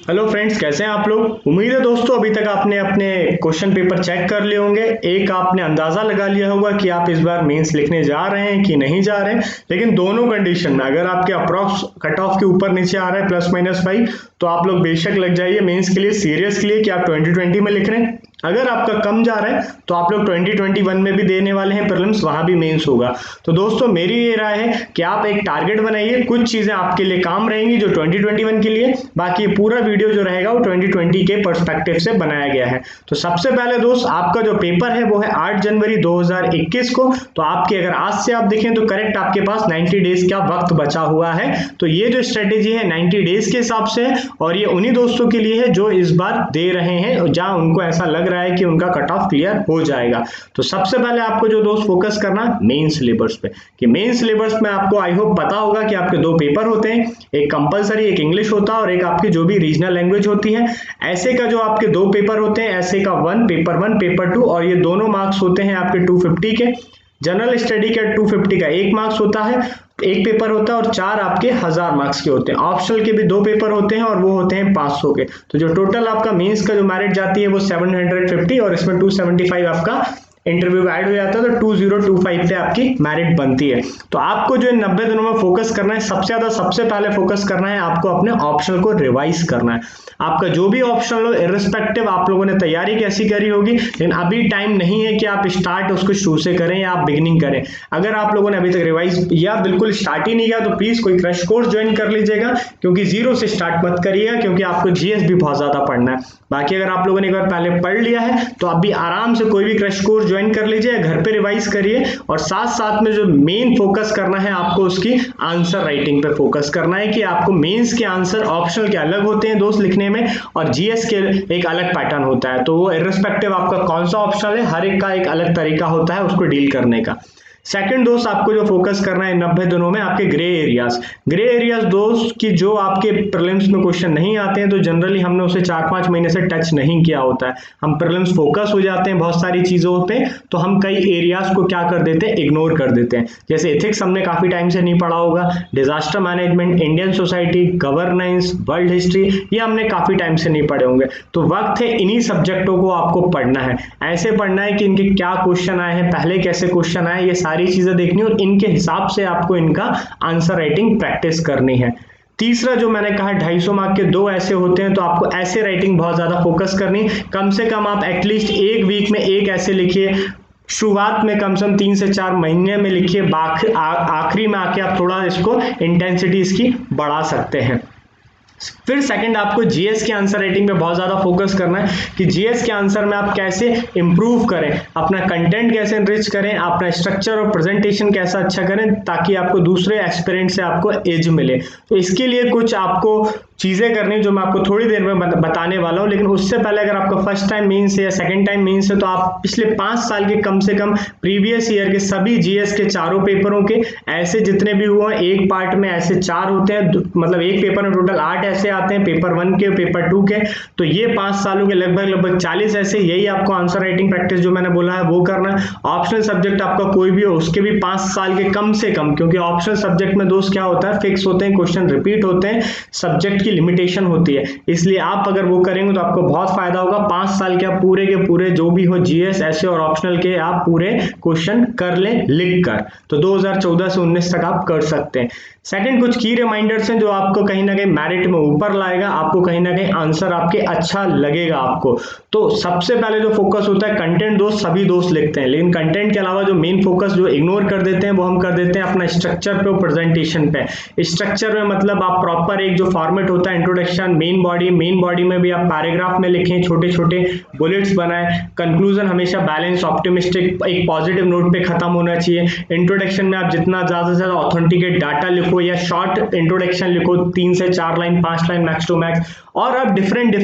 Hello friends, कैसे हैं आप लोग। उम्मीद है दोस्तों अभी तक आपने अपने क्वेश्चन पेपर चेक कर लिए होंगे। एक आपने अंदाजा लगा लिया होगा कि आप इस बार मेंस लिखने जा रहे हैं कि नहीं जा रहे हैं। लेकिन दोनों कंडीशन में अगर आपके अप्रॉक्स कट ऑफ के ऊपर नीचे आ रहा है +-5 तो आप लोग बेशक लग जाइए मेंस के लिए सीरियस के लिए कि आप 2020 में लिख रहे हैं। अगर आपका कम जा रहा है तो आप लोग 2021 में भी देने वाले हैं प्रीलिम्स, वहां भी मेंस होगा। तो दोस्तों मेरी ये राय है कि आप एक टारगेट बनाइए, कुछ चीजें आपके लिए काम रहेंगी जो 2021 के लिए, बाकी पूरा वीडियो जो रहेगा वो 2020 के पर्सपेक्टिव से बनाया गया है। तो सबसे पहले दोस्त आपका जो पेपर है वो है 8 जनवरी 2021 को। तो आपके अगर आज से आप देखें तो करेक्ट आपके पास 90 डेज का वक्त बचा हुआ है। तो ये जो स्ट्रेटेजी है 90 डेज के हिसाब से है और ये उन्हीं दोस्तों के लिए है जो इस बार दे रहे हैं जहां उनको ऐसा लग रहा है कि उनका कट ऑफ क्लियर हो जाएगा। तो सबसे पहले आपको जो दोस्त फोकस करना मेन सिलेबस पे, कि मेन सिलेबस में आपको आई होप पता होगा कि आपके दो पेपर होते हैं, एक कंपलसरी एक इंग्लिश होता है और एक आपकी जो भी रीजनल लैंग्वेज होती है। ऐसे का जो आपके दो पेपर होते हैं, ऐसे का पेपर 1 पेपर 2 और ये दोनों मार्क्स होते हैं आपके 250 के। जनरल स्टडी का 250 का 1 मार्क्स होता है, एक पेपर होता है और 4 आपके 1000 मार्क्स के होते हैं। ऑप्शनल के भी 2 पेपर होते हैं और वो होते हैं 500 के। तो जो टोटल आपका मेंस का जो मेरिट जाती है वो 750 और इसमें 275 आपका इंटरव्यू ऐड हो जाता है, तो 2025 पे आपकी मेरिट बनती है। तो आपको जो 90 दिनों में फोकस करना है, सबसे पहले फोकस करना है आपको अपने ऑप्शनल को रिवाइज करना है। आपका जो भी ऑप्शनल हो इर्रिस्पेक्टिव आप लोगों ने तैयारी कैसी करी होगी, लेकिन अभी टाइम नहीं है कि आप स्टार्ट उसको शुरू से करें या आप बिगिनिंग करें। अगर आप लोगों ने अभी तक रिवाइज या बिल्कुल स्टार्ट ही नहीं किया तो प्लीज कोई क्रैश कोर्स ज्वाइन कर लीजिएगा, क्योंकि जीरो से स्टार्ट मत करिएगा, क्योंकि आपको जीएस भी बहुत ज्यादा पढ़ना है। बाकी अगर आप लोगों ने एक बार पहले पढ़ लिया है तो अभी आराम से कोई भी क्रैश कोर्स ज्वाइन कर लीजिए, घर पे रिवाइज करिए और साथ साथ में जो मेन फोकस करना है आपको उसकी आंसर राइटिंग पे फोकस करना है, कि आपको मेंस के आंसर ऑप्शनल के अलग होते हैं दोस्त लिखने में और जीएस के एक अलग पैटर्न होता है। तो वो इर्रिस्पेक्टिव आपका कौन सा ऑप्शनल है, हर एक का एक अलग तरीका होता है उसको डील करने का। सेकंड दोस्त आपको जो फोकस करना है 90 दिनों में आपके ग्रे एरियाज दोस्त की जो आपके प्रीलिम्स में क्वेश्चन नहीं आते हैं, तो जनरली हमने उसे 4-5 महीने से टच नहीं किया होता है। हम प्रीलिम्स फोकस हो जाते हैं बहुत सारी चीजों पे, तो हम कई एरियाज को क्या कर देते हैं, इग्नोर कर देते हैं। जैसे एथिक्स हमने काफी टाइम से नहीं पढ़ा होगा, disaster management, Indian society, governance, world history, ये हमने काफी टाइम से नहीं पढ़े होंगे। तो वक्त है इन्हीं सब्जेक्टों को आपको पढ़ना है, ऐसे पढ़ना है कि इनके क्या क्वेश्चन आए हैं, पहले कैसे क्वेश्चन आए, ये सारी चीजें देखनी और इनके हिसाब से आपको इनका आंसर राइटिंग प्रैक्टिस करनी है। तीसरा जो मैंने कहा 250 मार्क के 2 ऐसे होते हैं, तो आपको ऐसे राइटिंग बहुत ज्यादा फोकस करनी। कम से कम आप एटलीस्ट एक वीक में एक ऐसे लिखिए, शुरुआत में कम से कम 3 से 4 महीने में लिखिए, आखिरी में आके आप थोड़ा इसको इंटेंसिटी इसकी बढ़ा सकते हैं। फिर सेकंड आपको जीएस के आंसर राइटिंग पे बहुत ज्यादा फोकस करना है, कि जीएस के आंसर में आप कैसे इंप्रूव करें, अपना कंटेंट कैसे एनरिच करें, अपना स्ट्रक्चर और प्रेजेंटेशन कैसा अच्छा करें, ताकि आपको दूसरे एस्पिरेंट से आपको एज मिले। तो इसके लिए कुछ आपको चीजें करनी जो मैं आपको थोड़ी देर में बताने वाला हूं, लेकिन उससे पहले अगर आपका फर्स्ट टाइम मेंस है या सेकंड टाइम मेंस है, तो आप पिछले 5 साल के कम से कम प्रीवियस ईयर के सभी जीएस के चारों पेपरों के ऐसे जितने भी हुए एक पार्ट में ऐसे 4 होते हैं, मतलब एक पेपर में टोटल 8 ऐसे आते हैं, पेपर 1 के पेपर 2 के। तो ये 5 सालों के लगभग 40 ऐसे, यही आपको आंसर राइटिंग प्रैक्टिस जो मैंने बोला है वो करना है। ऑप्शनल सब्जेक्ट आपका कोई भी हो उसके भी 5 साल के कम से कम, क्योंकि ऑप्शनल सब्जेक्ट में दोस्त क्या होता है, फिक्स होते हैं, क्वेश्चन रिपीट होते हैं, सब्जेक्ट की लिमिटेशन होती है, इसलिए आप अगर वो करेंगे तो आपको बहुत फायदा होगा। 5 साल के आप पूरे के पूरे जो भी हो जीएस ऐसे और ऑप्शनल के आप पूरे क्वेश्चन कर लें लिख कर, तो 2014 से 19 तक आप कर सकते हैं। सेकंड कुछ की रिमाइंडर्स हैं जो आपको कहीं ना कहीं मेरिट में ऊपर लाएगा, आपको कहीं ना कहीं आंसर आपके अच्छा लगेगा आपको। तो सबसे पहले जो फोकस होता है कंटेंट, दोस्त सभी दोस्त लिखते हैं, लेकिन कंटेंट के अलावा जो मेन फोकस जो इग्नोर कर देते हैं वो हम कर देते हैं अपना स्ट्रक्चर पे और प्रेजेंटेशन पे। स्ट्रक्चर में मतलब आप प्रॉपर एक जो फॉर्मेट होता है इंट्रोडक्शन, मेन बॉडी में भी आप पैराग्राफ में लिखें, छोटे छोटे बुलेट्स बनाएं, कंक्लूजन हमेशा बैलेंस ऑप्टिमिस्टिक एक पॉजिटिव नोट पे खत्म होना चाहिए। इंट्रोडक्शन में आप जितना ज्यादा से ज्यादा ऑथेंटिकेट डाटा लिखो या शॉर्ट इंट्रोडक्शन लिखो, 3 से 4 line 5 line max to max, और आप डिफरेंट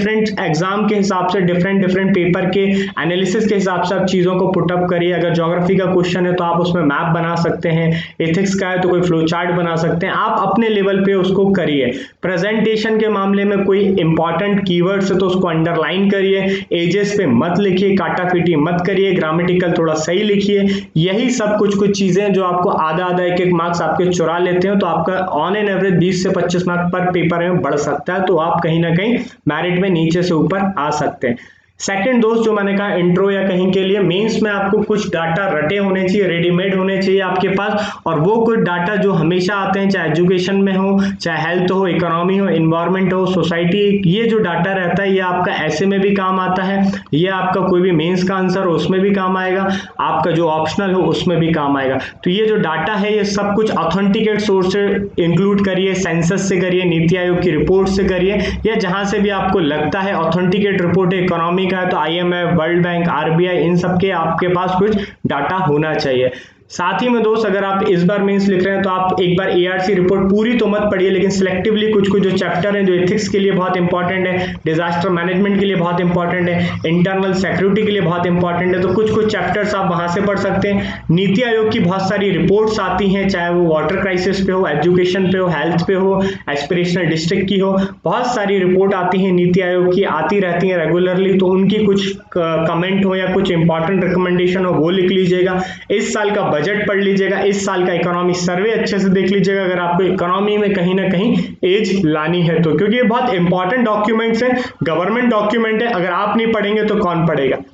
एग्जाम के हिसाब से डिफरेंट पेपर के एनालिसिस के हिसाब से आप चीजों को पुटअप करिए। अगर ज्योग्राफी का क्वेश्चन है तो आप उसमें मैप बना सकते हैं, एथिक्स का है तो कोई फ्लो चार्ट बना सकते हैं, आप अपने लेवल पे उसको करिए। प्रेजेंटेशन एजुकेशन के मामले में कोई इंपॉर्टेंट कीवर्ड्स है तो उसको अंडरलाइन करिए, एजेस पे मत लिखिए, काटाफीटी मत करिए, ग्रामेटिकल थोड़ा सही लिखिए। यही सब कुछ चीजें जो आपको आधा आधा एक एक मार्क्स आपके चुरा लेते हो, तो आपका ऑन एन एवरेज 20 से 25 मार्क्स पर पेपर में बढ़ सकता है, तो आप कहीं ना कहीं मेरिट में नीचे से ऊपर आ सकते हैं। सेकंड दोस्त, जो मैंने कहा इंट्रो या कहीं के लिए, मेंस में आपको कुछ डाटा रटे होने चाहिए, रेडीमेड होने चाहिए आपके पास, और वो कुछ डाटा जो हमेशा आते हैं, चाहे एजुकेशन में हो, चाहे हेल्थ हो, इकोनॉमी हो, इन्वायरमेंट हो, सोसाइटी, ये जो डाटा रहता है ये आपका ऐसे में भी काम आता है, ये आपका कोई भी मेंस का आंसर हो उसमें भी काम आएगा, आपका जो ऑप्शनल हो उसमें भी काम आएगा। तो ये जो डाटा है ये सब कुछ ऑथेंटिकेट सोर्स से इंक्लूड करिए, सेंसस से करिए, नीति आयोग की रिपोर्ट से करिए, या जहां से भी आपको लगता है ऑथेंटिकेट रिपोर्ट है इकोनॉमी का है तो IMF, वर्ल्ड बैंक, RBI, इन सब के आपके पास कुछ डाटा होना चाहिए। साथ ही में दोस्त, अगर आप इस बार मेंस लिख रहे हैं तो आप एक बार ARC रिपोर्ट पूरी तो मत पढ़िए, लेकिन सिलेक्टिवली कुछ कुछ जो चैप्टर हैं जो एथिक्स के लिए बहुत इंपॉर्टेंट है, डिजास्टर मैनेजमेंट के लिए बहुत इंपॉर्टेंट है, इंटरनल सिक्योरिटी के लिए बहुत इंपॉर्टेंट है, तो कुछ कुछ चैप्टर्स आप वहां से पढ़ सकते हैं। नीति आयोग की बहुत सारी रिपोर्ट्स आती हैं, चाहे वो वाटर क्राइसिस पे हो, एजुकेशन पे हो, हेल्थ पे हो, एस्पिरेशनल डिस्ट्रिक्ट की हो, बहुत सारी रिपोर्ट आती है नीति आयोग की, आती रहती है रेगुलरली, तो उनकी कुछ कमेंट हो या कुछ इंपॉर्टेंट रिकमेंडेशन हो वो लिख लीजिएगा। इस साल का बजट पढ़ लीजिएगा, इस साल का इकोनॉमी सर्वे अच्छे से देख लीजिएगा अगर आपको इकोनॉमी में कहीं ना कहीं एज लानी है तो, क्योंकि ये बहुत इंपॉर्टेंट डॉक्यूमेंट्स हैं, गवर्नमेंट डॉक्यूमेंट है, अगर आप नहीं पढ़ेंगे तो कौन पढ़ेगा।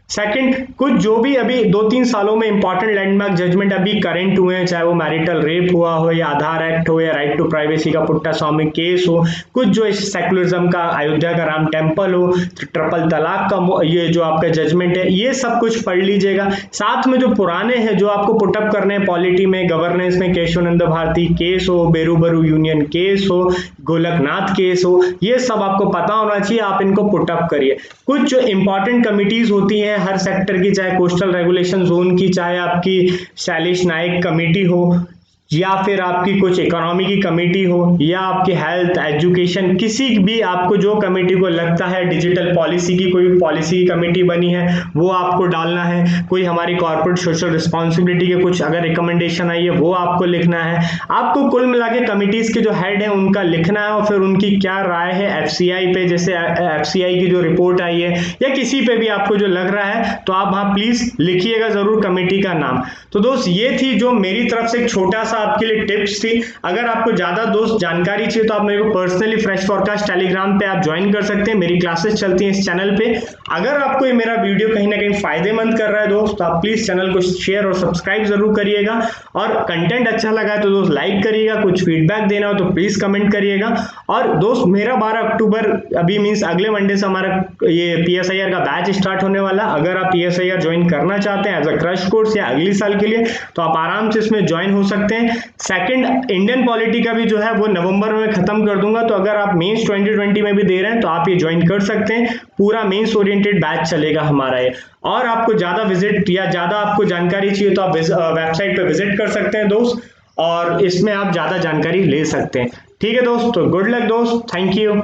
सेकंड, कुछ जो भी अभी 2-3 सालों में इंपॉर्टेंट लैंडमार्क जजमेंट अभी करंट हुए हैं, चाहे वो मैरिटल रेप हुआ हो या आधार एक्ट हो या राइट टू प्राइवेसी का पुट्टा स्वामी केस हो, कुछ जो सेकुलरिज्म का अयोध्या का राम टेम्पल हो, ट्रिपल तलाक का ये जो आपका जजमेंट है, ये सब कुछ पढ़ लीजिएगा। साथ में जो पुराने हैं जो आपको पुटअप करने हैं, पॉलिटी में, गवर्नेंस में, केशवानंद भारती केस हो, बेरूबरू यूनियन केस हो, गोलकनाथ केस हो, ये सब आपको पता होना चाहिए, आप इनको पुटअप करिए। कुछ जो इंपॉर्टेंट कमिटीज होती हैं हर सेक्टर की, चाहे कोस्टल रेगुलेशन जोन की, चाहे आपकी शैलेश नायक कमेटी हो, या फिर आपकी कुछ इकोनॉमी की कमेटी हो, या आपकी हेल्थ, एजुकेशन, किसी भी आपको जो कमेटी को लगता है, डिजिटल पॉलिसी की कोई पॉलिसी की कमेटी बनी है वो आपको डालना है, कोई हमारी कॉर्पोरेट सोशल रिस्पॉन्सिबिलिटी के कुछ अगर रिकमेंडेशन आई है वो आपको लिखना है। आपको कुल मिला के कमिटीज के जो हेड है उनका लिखना है और फिर उनकी क्या राय है FCI पे, जैसे FCI की जो रिपोर्ट आई है या किसी पे भी आपको जो लग रहा है तो आप वहां प्लीज लिखिएगा जरूर कमेटी का नाम। तो दोस्त ये थी जो मेरी तरफ से एक छोटा सा आपके लिए टिप्स थी। अगर आपको ज्यादा दोस्त जानकारी चाहिए तो आप मेरे को पर्सनली फ्रेश फॉरकास्ट टेलीग्राम पे आप ज्वाइन कर सकते हैं, मेरी क्लासेस चलती हैं इस चैनल पे। अगर आपको ये मेरा वीडियो कहीं ना कहीं फायदेमंद कर रहा है दोस्त तो आप प्लीज चैनल को शेयर और सब्सक्राइब जरूर करिएगा, और कंटेंट अच्छा लगा है तो दोस्त लाइक करिएगा, कुछ फीडबैक देना हो तो प्लीज कमेंट करिएगा। और दोस्त मेरा 12 अक्टूबर अभी मीन्स अगले मंडे से हमारा ये PSIR का बैच स्टार्ट होने वाला। अगर आप PSIR ज्वाइन करना चाहते हैं एज अ क्रश कोर्स या अगली साल के लिए तो आप आराम से इसमें ज्वाइन हो सकते हैं। सेकंड, इंडियन पॉलिटी का भी जो है वो नवंबर में खत्म कर दूंगा, तो अगर आप मेंस 2020 में भी दे रहे हैं तो आप ये ज्वाइन कर सकते हैं। पूरा मेंस ओरिएंटेड बैच चलेगा हमारा ये। और आपको ज्यादा विजिट या ज्यादा आपको जानकारी चाहिए तो आप वेबसाइट पे विजिट कर सकते हैं दोस्त, और इसमें आप ज्यादा जानकारी ले सकते हैं। ठीक है दोस्त, तो गुड लक दोस्त, थैंक यू।